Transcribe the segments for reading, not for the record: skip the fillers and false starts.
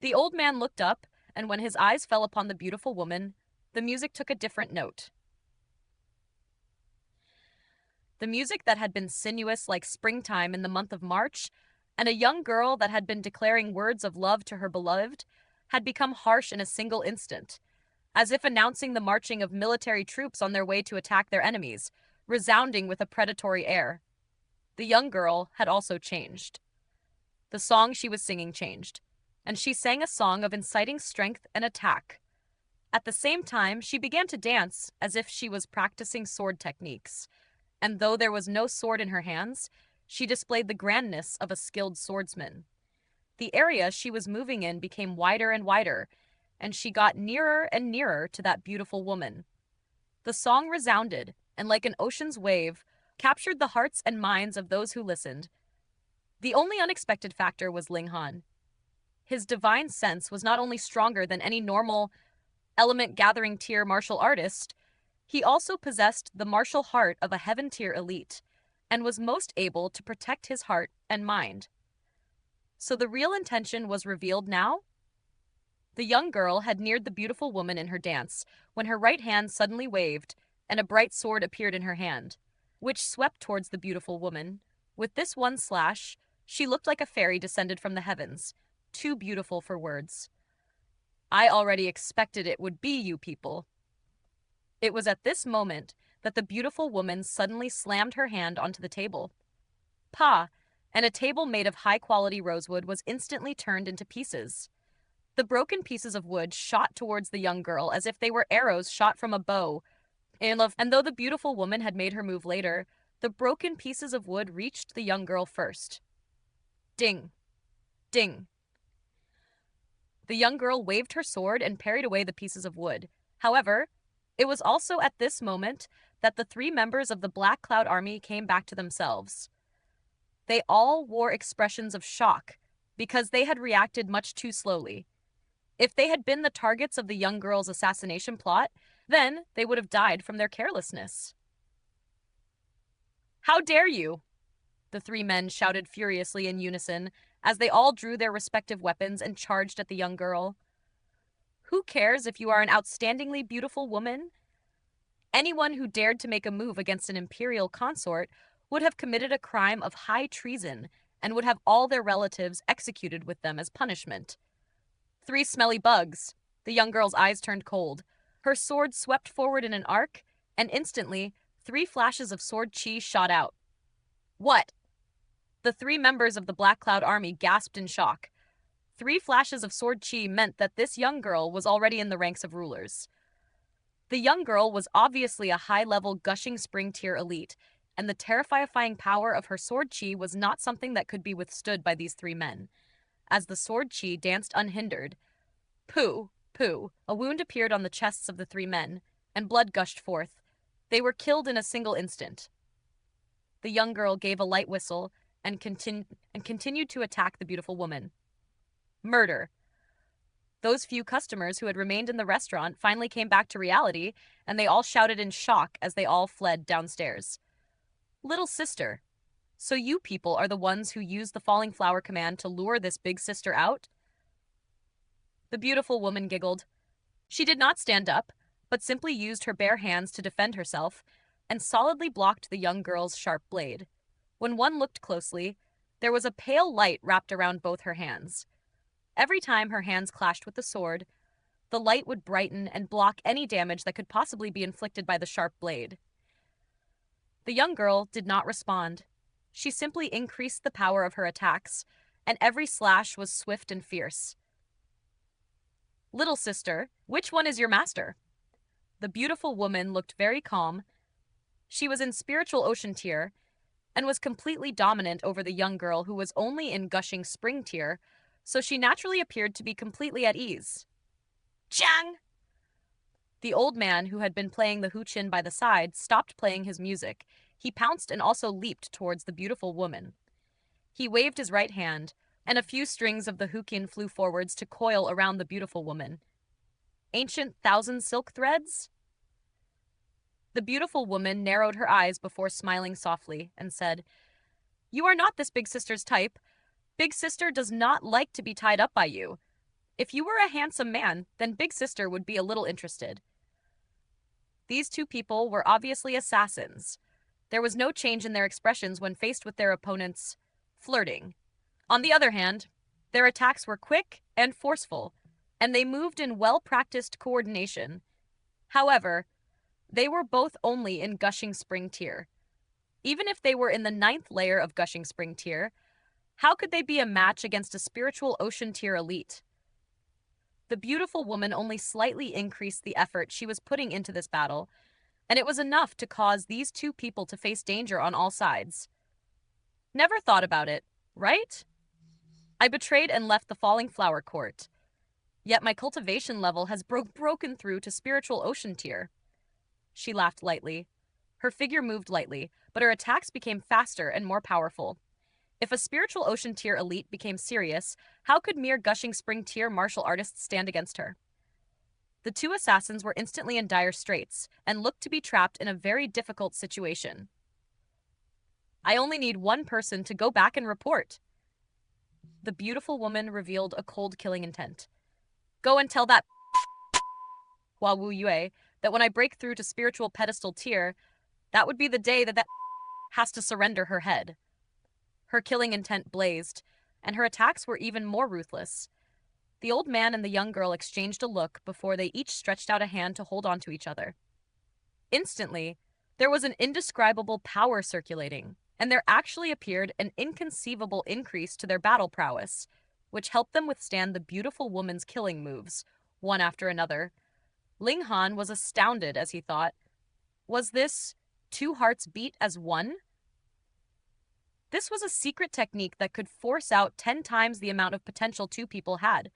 The old man looked up, and when his eyes fell upon the beautiful woman, the music took a different note. The music that had been sinuous like springtime in the month of March, and a young girl that had been declaring words of love to her beloved, had become harsh in a single instant, as if announcing the marching of military troops on their way to attack their enemies, resounding with a predatory air. The young girl had also changed. The song she was singing changed, and she sang a song of inciting strength and attack. At the same time, she began to dance as if she was practicing sword techniques, and though there was no sword in her hands, she displayed the grandness of a skilled swordsman. The area she was moving in became wider and wider, and she got nearer and nearer to that beautiful woman. The song resounded, and like an ocean's wave, captured the hearts and minds of those who listened. The only unexpected factor was Ling Han. His divine sense was not only stronger than any normal element gathering tier martial artist, he also possessed the martial heart of a heaven tier elite, and was most able to protect his heart and mind. So the real intention was revealed now? The young girl had neared the beautiful woman in her dance, when her right hand suddenly waved, and a bright sword appeared in her hand, which swept towards the beautiful woman. With this one slash, she looked like a fairy descended from the heavens, too beautiful for words. I already expected it would be you people. It was at this moment that the beautiful woman suddenly slammed her hand onto the table. Pa! And a table made of high-quality rosewood was instantly turned into pieces. The broken pieces of wood shot towards the young girl as if they were arrows shot from a bow. And though the beautiful woman had made her move later, the broken pieces of wood reached the young girl first. Ding! Ding! The young girl waved her sword and parried away the pieces of wood. However, it was also at this moment that the 3 members of the Black Cloud Army came back to themselves. They all wore expressions of shock because they had reacted much too slowly. If they had been the targets of the young girl's assassination plot, then they would have died from their carelessness. How dare you? The 3 men shouted furiously in unison as they all drew their respective weapons and charged at the young girl. Who cares if you are an outstandingly beautiful woman? Anyone who dared to make a move against an imperial consort would have committed a crime of high treason and would have all their relatives executed with them as punishment. 3 smelly bugs. The young girl's eyes turned cold. Her sword swept forward in an arc, and instantly, 3 flashes of sword chi shot out. What? The 3 members of the Black Cloud Army gasped in shock. 3 flashes of sword chi meant that this young girl was already in the ranks of rulers. The young girl was obviously a high-level gushing spring tier elite, and the terrifying power of her sword chi was not something that could be withstood by these 3 men. As the sword chi danced unhindered, pooh, pooh, a wound appeared on the chests of the 3 men, and blood gushed forth. They were killed in a single instant. The young girl gave a light whistle and continued to attack the beautiful woman. Murder. Those few customers who had remained in the restaurant finally came back to reality, and they all shouted in shock as they all fled downstairs. Little sister, so you people are the ones who used the falling flower command to lure this big sister out? The beautiful woman giggled. She did not stand up, but simply used her bare hands to defend herself, and solidly blocked the young girl's sharp blade. When one looked closely, there was a pale light wrapped around both her hands. Every time her hands clashed with the sword, the light would brighten and block any damage that could possibly be inflicted by the sharp blade. The young girl did not respond. She simply increased the power of her attacks, and every slash was swift and fierce. Little sister, which one is your master? The beautiful woman looked very calm. She was in spiritual ocean tier, and was completely dominant over the young girl who was only in gushing spring tier, so she naturally appeared to be completely at ease. Chang! The old man who had been playing the huqin by the side stopped playing his music. He pounced and also leaped towards the beautiful woman. He waved his right hand, and a few strings of the huqin flew forwards to coil around the beautiful woman. Ancient 1,000 silk threads? The beautiful woman narrowed her eyes before smiling softly and said, You are not this big sister's type. Big sister does not like to be tied up by you. If you were a handsome man, then Big Sister would be a little interested. These two people were obviously assassins. There was no change in their expressions when faced with their opponents flirting. On the other hand, their attacks were quick and forceful, and they moved in well-practiced coordination. However, they were both only in Gushing Spring tier. Even if they were in the 9th layer of Gushing Spring tier, how could they be a match against a spiritual ocean tier elite? The beautiful woman only slightly increased the effort she was putting into this battle, and it was enough to cause these two people to face danger on all sides. Never thought about it, right? I betrayed and left the Falling Flower Court. Yet my cultivation level has broken through to spiritual ocean tier. She laughed lightly. Her figure moved lightly, but her attacks became faster and more powerful. If a spiritual ocean tier elite became serious, how could mere Gushing Spring tier martial artists stand against her? The two assassins were instantly in dire straits and looked to be trapped in a very difficult situation. I only need one person to go back and report. The beautiful woman revealed a cold killing intent. Go and tell that Hua Wu Yue that when I break through to spiritual pedestal tier, that would be the day that has to surrender her head. Her killing intent blazed, and her attacks were even more ruthless. The old man and the young girl exchanged a look before they each stretched out a hand to hold on to each other. Instantly, there was an indescribable power circulating, and there actually appeared an inconceivable increase to their battle prowess, which helped them withstand the beautiful woman's killing moves, one after another. Ling Han was astounded as he thought, was this two hearts beat as one? This was a secret technique that could force out 10 times the amount of potential two people had.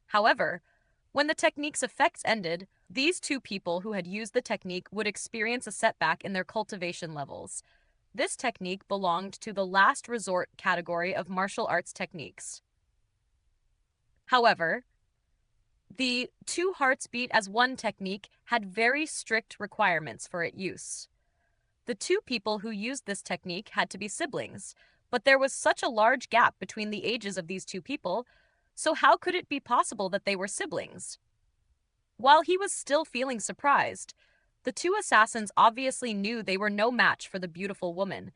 However, when the technique's effects ended, these two people who had used the technique would experience a setback in their cultivation levels. This technique belonged to the last resort category of martial arts techniques. However, the two hearts beat as one technique had very strict requirements for its use. The two people who used this technique had to be siblings, but there was such a large gap between the ages of these two people, so how could it be possible that they were siblings? While he was still feeling surprised, the two assassins obviously knew they were no match for the beautiful woman.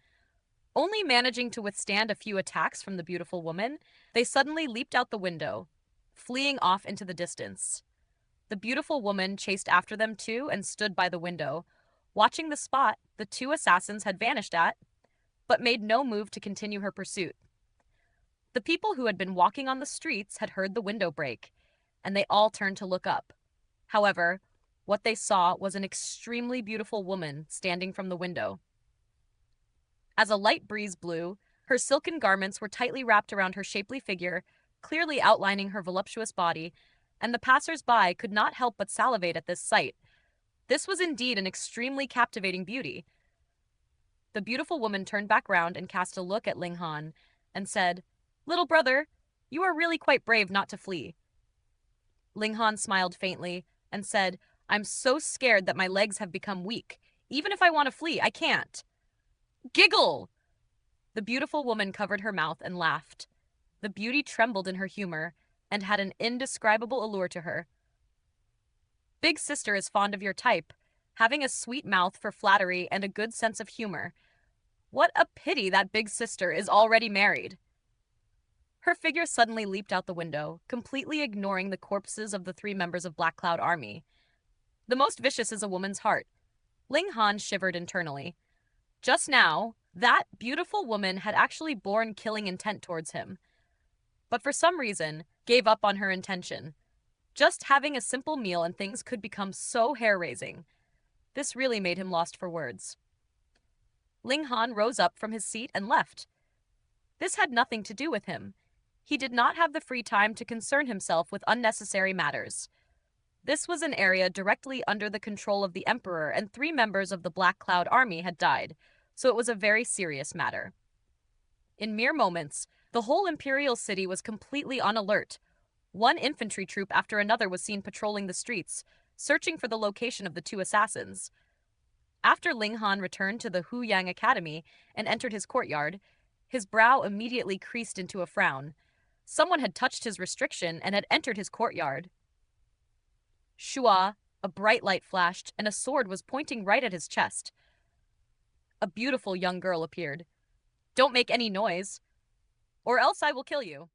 Only managing to withstand a few attacks from the beautiful woman, they suddenly leaped out the window, fleeing off into the distance. The beautiful woman chased after them too and stood by the window, watching the spot the two assassins had vanished at, but made no move to continue her pursuit. The people who had been walking on the streets had heard the window break, and they all turned to look up. However, what they saw was an extremely beautiful woman standing from the window. As a light breeze blew, her silken garments were tightly wrapped around her shapely figure, clearly outlining her voluptuous body, and the passers-by could not help but salivate at this sight. This was indeed an extremely captivating beauty. The beautiful woman turned back round and cast a look at Ling Han and said, "Little brother, you are really quite brave not to flee." Ling Han smiled faintly and said, "I'm so scared that my legs have become weak. Even if I want to flee, I can't." Giggle! The beautiful woman covered her mouth and laughed. The beauty trembled in her humor and had an indescribable allure to her. Big Sister is fond of your type, having a sweet mouth for flattery and a good sense of humor. What a pity that Big Sister is already married. Her figure suddenly leaped out the window, completely ignoring the corpses of the 3 members of Black Cloud Army. The most vicious is a woman's heart. Ling Han shivered internally. Just now, that beautiful woman had actually borne killing intent towards him, but for some reason, gave up on her intention. Just having a simple meal and things could become so hair-raising. This really made him lost for words. Ling Han rose up from his seat and left. This had nothing to do with him. He did not have the free time to concern himself with unnecessary matters. This was an area directly under the control of the Emperor, and 3 members of the Black Cloud Army had died, so it was a very serious matter. In mere moments, the whole Imperial City was completely on alert. One infantry troop after another was seen patrolling the streets, searching for the location of the 2 assassins. After Ling Han returned to the Huyang Academy and entered his courtyard, his brow immediately creased into a frown. Someone had touched his restriction and had entered his courtyard. Shua, a bright light flashed, and a sword was pointing right at his chest. A beautiful young girl appeared. Don't make any noise, or else I will kill you.